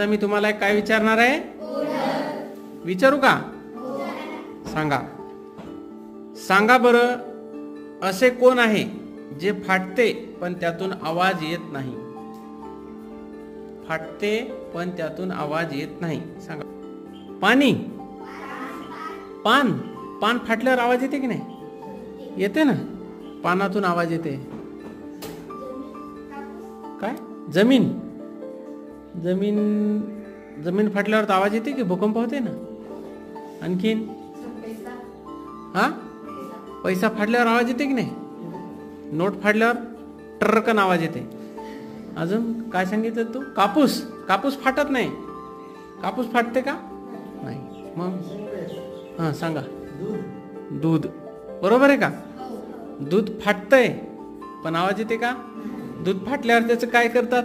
आता मी तुम्हाला एक काय विचारणार आहे, विचारू का? सांगा सांगा बरं, असे कोण आहे जे फाटते पण त्यातून आवाज येत नाही? फाटते पण त्यातून आवाज येत नाही, सांगा. पाणी, पान, पान फाटल्यावर आवाज येते की नाही? येते ना, पानातून आवाज येते. काय? जमीन, जमीन, जमीन फाटल्यावर तर आवाज येते की भूकंप होते ना. आणखीन हा, पैसा फाटल्यावर आवाज येते की नाही? नोट फाटल्यावर ट्रकन आवाज येते. अजून काय सांगितलं तू? कापूस, कापूस फाटत नाही. कापूस फाटते का? नाही. मग हा सांगा. दूध, बरोबर आहे का? दूध फाटतंय पण आवाज येते का? दूध फाटल्यावर त्याचं काय करतात?